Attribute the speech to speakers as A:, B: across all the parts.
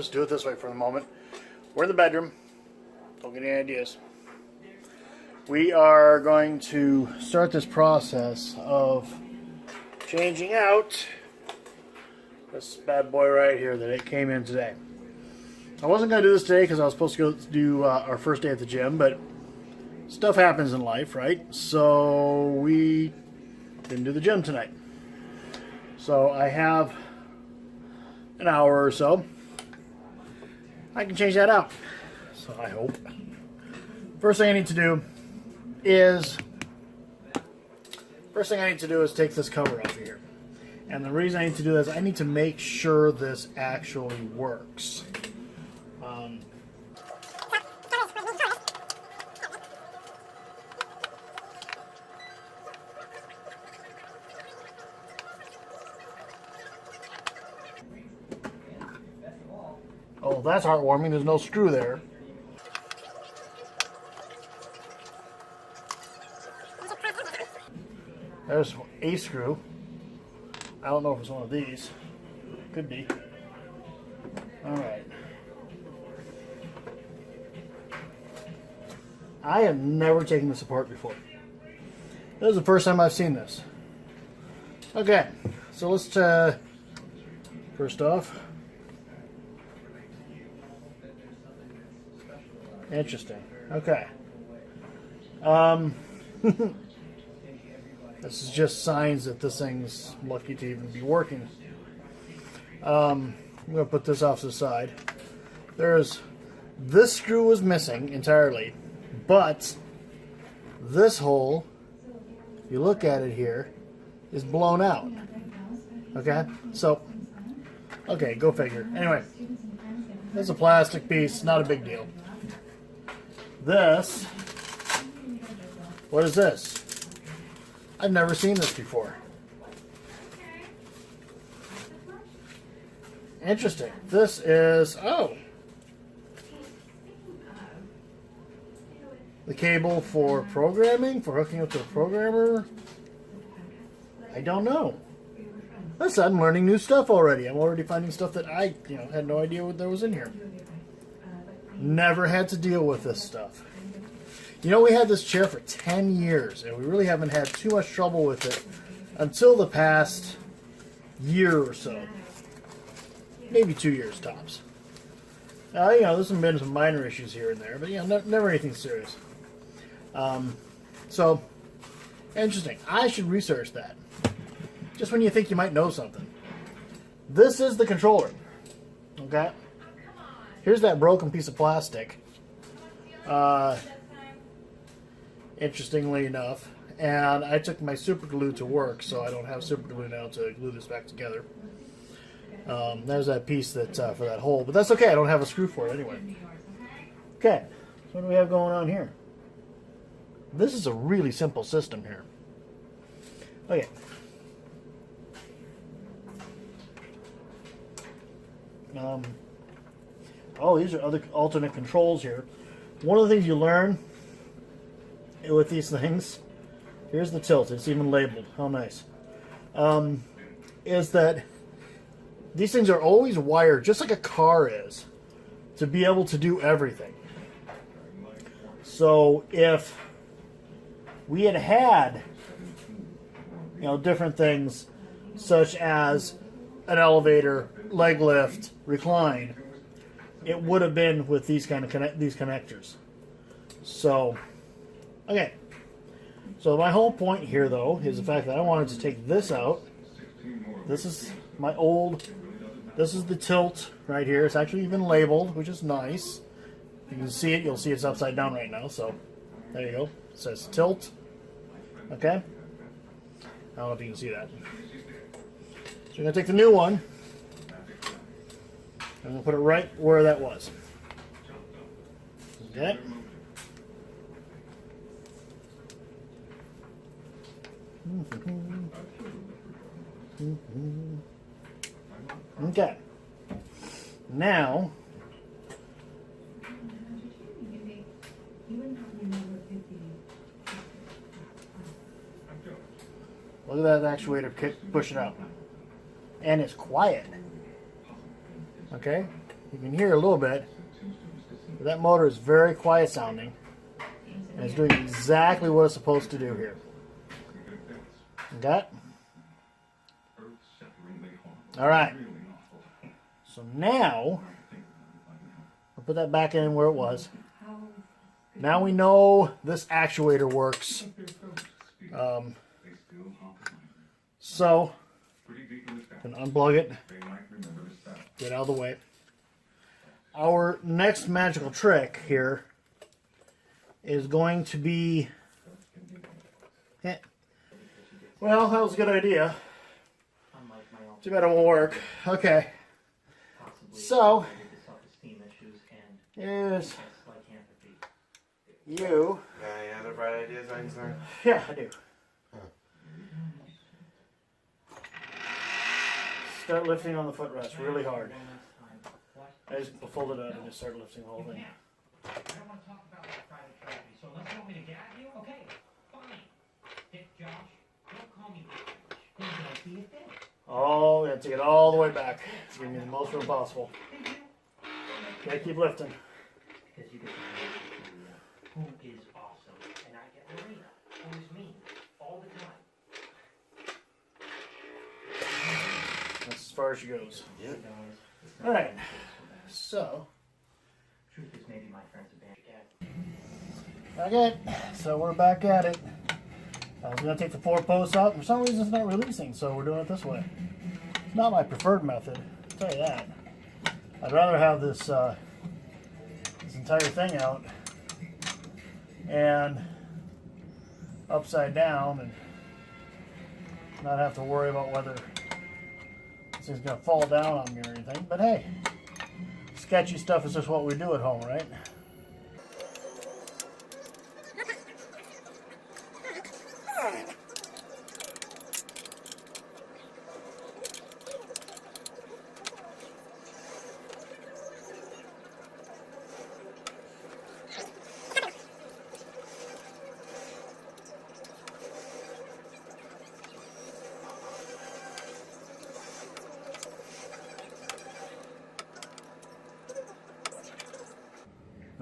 A: just do it this way for the moment. We're in the bedroom. Don't get any ideas. We are going to start this process of changing out this bad boy right here that it came in today. I wasn't going to do this today because I was supposed to go do our first day at the gym, but stuff happens in life, right? So we didn't do the gym tonight. So I have an hour or so. I can change that out. So I hope. First thing I need to do is take this cover off of here. And the reason I need to do this, I need to make sure this actually works. Oh, that's heartwarming. There's no screw there. There's a screw. I don't know if it's one of these. Could be. Alright. I have never taken this apart before. This is the first time I've seen this. Okay, so let's first off. Interesting. Okay. This is just signs that this thing's lucky to even be working. I'm going to put this off to the side. This screw was missing entirely, but this hole, if you look at it here, is blown out. Okay? So, okay, go figure. Anyway, it's a plastic piece, not a big deal. This, what is this? I've never seen this before. Interesting. This is, the cable for programming, for hooking up to the programmer. I don't know. Listen, I'm learning new stuff already. I'm already finding stuff that I, had no idea what there was in here. Never had to deal with this stuff. We had this chair for 10 years, and we really haven't had too much trouble with it until the past year or so. Maybe 2 years tops. There's been some minor issues here and there, but never anything serious. So, interesting. I should research that. Just when you think you might know something. This is the controller. Okay? Here's that broken piece of plastic. Interestingly enough. And I took my super glue to work, so I don't have super glue now to glue this back together. There's that piece that for that hole. But that's okay, I don't have a screw for it anyway. Okay, so what do we have going on here? This is a really simple system here. Okay. These are other alternate controls here. One of the things you learn with these things, here's the tilt, it's even labeled, how nice, is that these things are always wired, just like a car is, to be able to do everything. So if we had different things, such as an elevator, leg lift, recline, it would have been with these kind of these connectors. So, okay. So my whole point here, though, is the fact that I wanted to take this out. This is my old. This is the tilt right here. It's actually even labeled, which is nice. If you can see it, you'll see it's upside down right now. So there you go. It says tilt. Okay. I don't know if you can see that. So I'm going to take the new one. I'm going to put it right where that was. Okay. Okay. Now, look at that actuator pushing out. And it's quiet. Okay? You can hear a little bit, but that motor is very quiet sounding, and it's doing exactly what it's supposed to do here. Got it? All right. So now, I'll put that back in where it was. Now we know this actuator works. So, I'm going to unplug it, get out of the way. Our next magical trick here is going to be... Well, that was a good idea. Too bad it won't work. Okay. So, here's you.
B: Any other bright ideas, Einstein?
A: Yeah, I do. Start lifting on the footrest really hard. I just fold it out and just start lifting the whole thing.
C: I don't want to talk about that private tragedy, so unless you want me to gag you, okay, fine. Dick Josh, don't call me Dick Josh. Then can I see it then?
A: Oh, we have to get all the way back. It's going to be the most room possible. Gotta keep lifting.
C: Because you get to know who is awesome, and I get Marina, who is mean, all the time.
A: That's as far as she goes.
B: Yep.
A: Alright, so.
C: Truth is, maybe my friend's a bad cat.
A: Okay, so we're back at it. I was going to take the 4 posts out. For some reason, it's not releasing, so we're doing it this way. It's not my preferred method, I'll tell you that. I'd rather have this this entire thing out and upside down and not have to worry about whether this thing's going to fall down on me or anything. But hey, sketchy stuff is just what we do at home, right?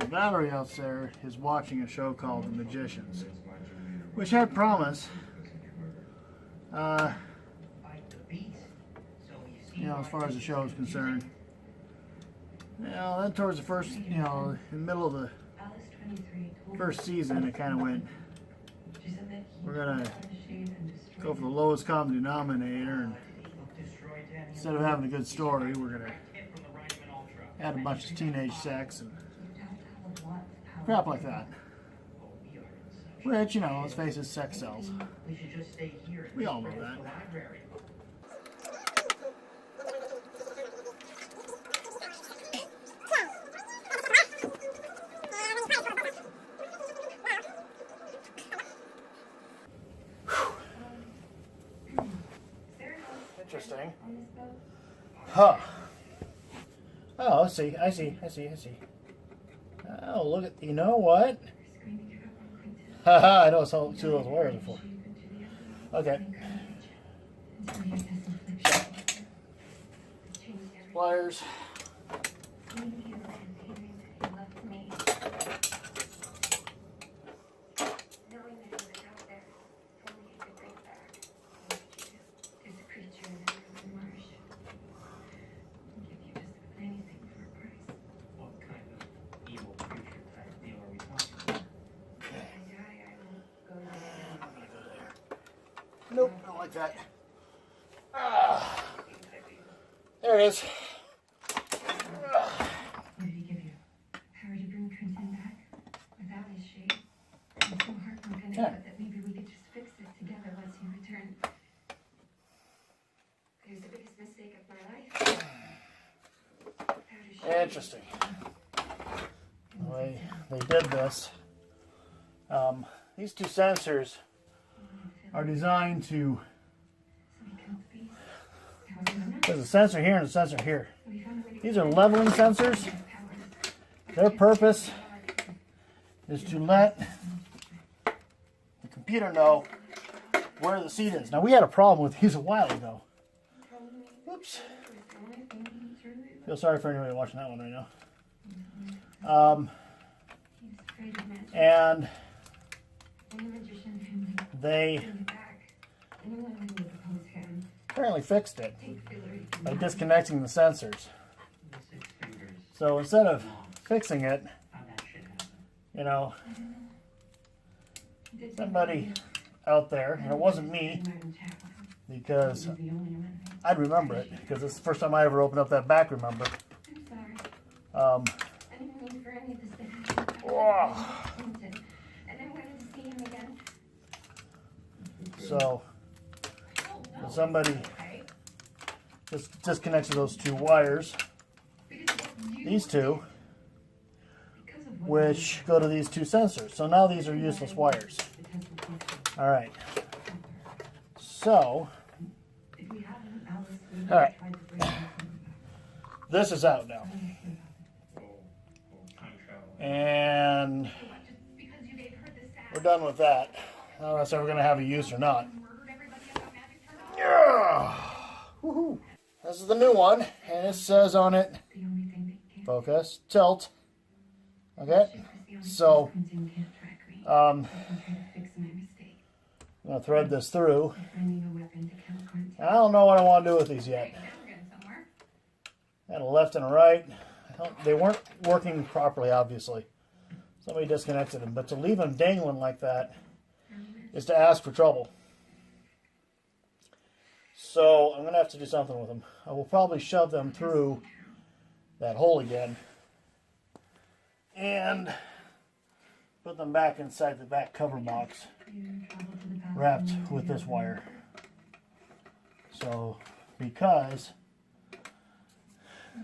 A: Valerie out there is watching a show called The Magicians, which had promise. You know, as far as the show is concerned. You know, then towards the first, you know, in the middle of the first season, it kind of went, we're going to go for the lowest common denominator, and instead of having a good story, we're going to add a bunch of teenage sex and crap like that. Which, you know, let's face it, sex sells. We all know that. Interesting. Huh. Oh, I see. Oh, look at, you know what? Haha, I know two of those wires before. Okay. Pliers. Nope, I don't like that. There it is.
D: What did he give you? Power to bring Crimson back? Without his shade? I'm so heartbroken. I thought that maybe we could just fix this together once you return. It was the biggest mistake of my life.
A: Interesting. The way they did this. These two sensors are designed to. There's a sensor here and a sensor here. These are leveling sensors. Their purpose is to let the computer know where the seat is. Now, we had a problem with these a while ago. Oops. Feel sorry for anybody watching that one right now.
D: He was afraid of magic.
A: And
D: And the magician family.
A: they
D: Bring it back. Anyone who would oppose him.
A: apparently fixed it
D: Take Valerie from
A: by
D: him.
A: disconnecting the sensors.
C: The 6 fingers.
A: So instead of fixing it,
C: How'd that shit happen?
A: you know,
D: He did
A: somebody out there, and it wasn't me, because
D: He was the only one.
A: I'd remember it, because it's the first time I ever opened up that back, remember.
D: I'm sorry.
A: Um,
D: I didn't mean for any of this to happen.
A: Oh.
D: And I wanted to see him again.
A: so
D: Oh, no.
A: somebody
D: Okay.
A: just disconnected those two wires,
D: Because you
A: these two,
D: because of what
A: which go to these two sensors. So now these are useless wires. All right. So
D: If we hadn't, Alice would
A: All right.
D: have tried to break him.
A: this is out now,
C: Time travel.
A: and
D: Just because you gave her the sack.
A: we're done with that. I don't know if it's ever going to have a use or not.
D: Murdered everybody and got magic turned off.
A: Yeah. Woohoo. This is the new one, and it says on it,
D: The only thing that can't
A: focus, tilt. Okay.
D: is the only
A: So,
D: thing Quentin can't track me.
A: Um,
D: I can try to fix my mistake.
A: I'm going to thread this through.
D: By finding a weapon to kill Quentin.
A: I don't know what I want to do with these yet.
D: Now we're getting somewhere.
A: And a left and a right. They weren't working properly, obviously. Somebody disconnected them. But to leave them dangling like that is to ask for trouble. So I'm going to have to do something with them. I will probably shove them through that hole again. And put them back inside the back cover box, wrapped with this wire. So, because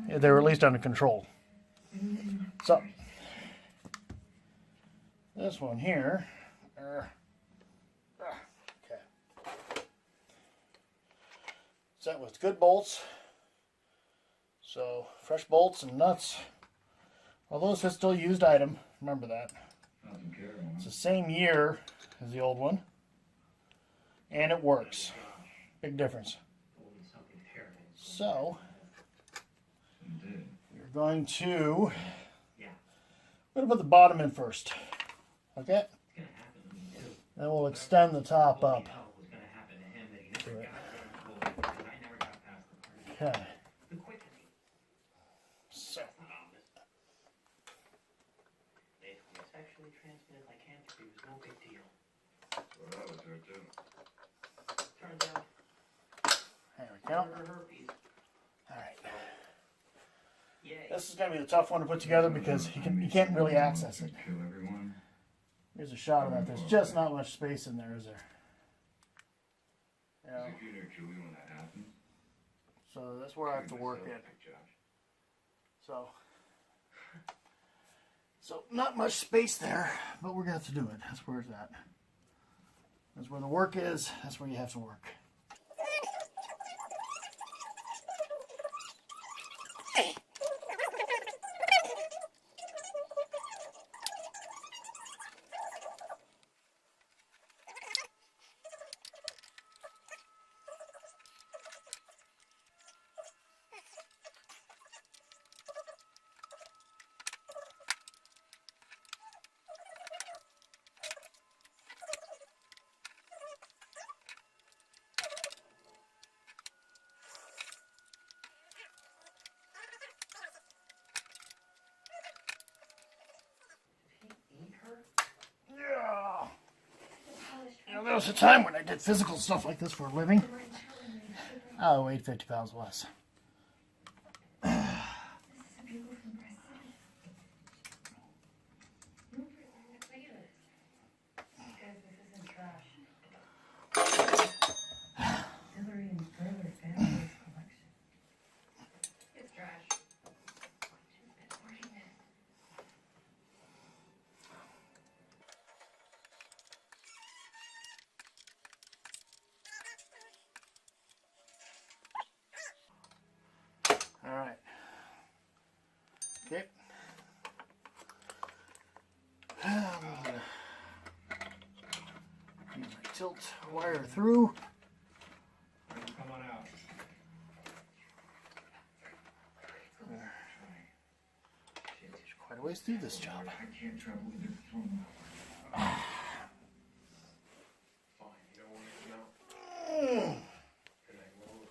A: they were at least under control. So, this one here, okay, set with good bolts. So, fresh bolts and nuts. Although it's a still used item, remember that. It's the same year as the old one, and it works. Big difference.
C: Something terrible.
A: So, we're going to put the bottom in first. Okay?
C: It's gonna happen to me too.
A: Then we'll extend the top
C: Holy
A: up.
C: hell was gonna happen to him that he never got there before, because I never got past the part.
A: Okay.
C: The quickening.
A: So,
C: That's not ominous. Basically, sexually transmitted lycanthropy was no big deal.
B: Well, that was her too.
C: Turns out,
A: there we go.
C: murder herpes.
A: Alright.
C: Yay.
A: This is going to be the tough one to put together because you can't really access it.
B: Kill everyone.
A: Here's a shot of that. There's just not much space in there, is there? Yeah.
B: If you're near Julie when that happens.
A: So that's where I have to work it. So not much space there, but we're gonna have to do it. That's where it's at. That's where the work is. That's where you have to work. Yeah. You know, there was a time when I did physical stuff like this for a living. I weighed 50 pounds less.
D: This is a beautiful breast. Look at this. Guys, this isn't trash. Valerie and Burler family's collection. It's trash.
A: All right. Okay. I'm gonna use my tilt wire through.
C: Come on out.
A: There. quite a ways through this job.
B: I can't travel with your phone. Fine, you don't want me to know. And I will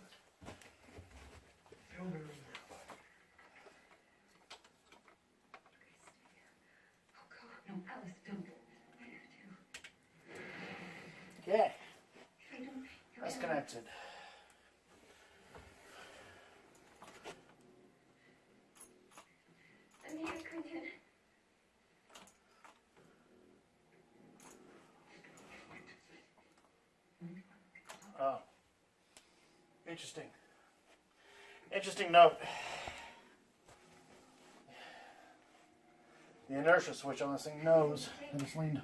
B: feel the room.
D: Oh, God, no, Alice, don't. I have to.
A: Okay,
D: If I don't,
A: that's connected.
D: I'm here, Quentin.
A: Oh, interesting. Interesting note. The inertia switch on this thing knows that it's leaned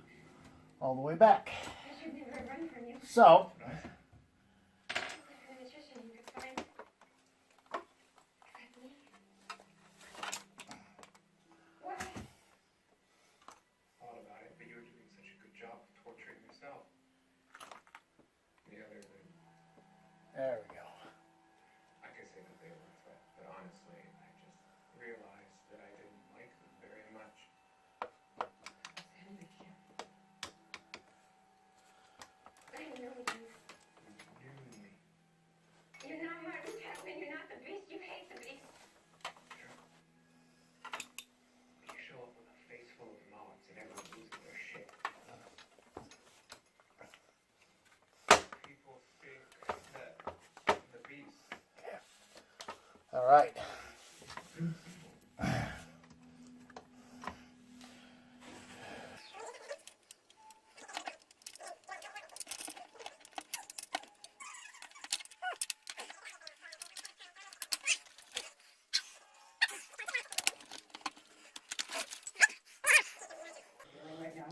A: all the way back.
D: I should never run from you.
A: So,
D: Like a magician, you could find. Except me. Why?
B: Thought about it, but you were doing such a good job of torturing yourself. The other than
A: there we go.
B: I could say that they were a threat, but honestly, I just realized that I didn't like them very much.
D: I know you.
B: You knew me.
D: You're not Martin Chapman. You're not the beast. You hate the beast.
B: You show up with a face full of knobs and everyone's losing their shit. People think that the beast.
A: All right.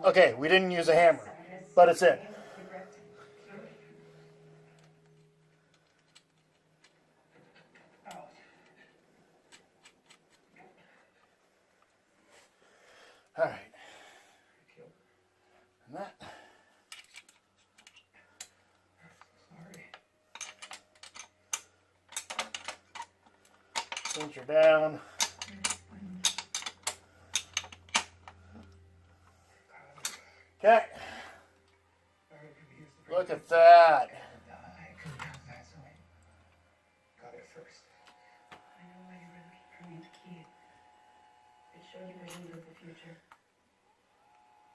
A: Okay, we didn't use a hammer, but it's in. All right. And that.
B: Sorry.
A: Cinch her down. Okay. Look at that.
B: I couldn't help that, so I got it first.
D: I know why you were looking for me, the key. It showed you visions of the future.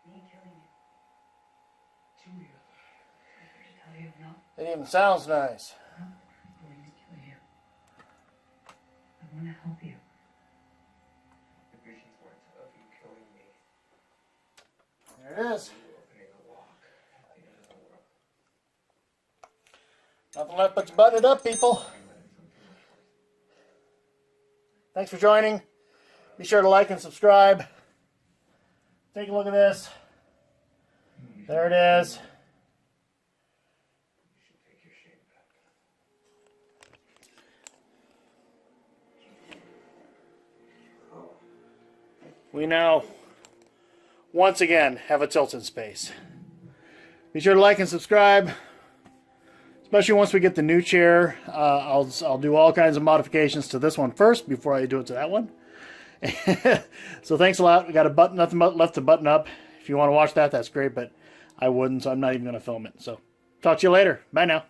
D: Me killing you.
B: Julia.
D: I'm here to tell you, no,
A: It even sounds nice.
D: I'm going to kill you. I want to help you.
B: The visions weren't of you killing me.
A: There it is.
B: You were opening a lock at the end of the world.
A: Nothing left but to button it up, people. Thanks for joining. Be sure to like and subscribe. Take a look at this. There it is.
B: You should take your shame back.
A: We now, once again, have a tilt in space. Be sure to like and subscribe. Especially once we get the new chair. I'll do all kinds of modifications to this one first before I do it to that one. So thanks a lot. We got a button, nothing left to button up. If you want to watch that, that's great, but I wouldn't, so I'm not even going to film it. So talk to you later. Bye now.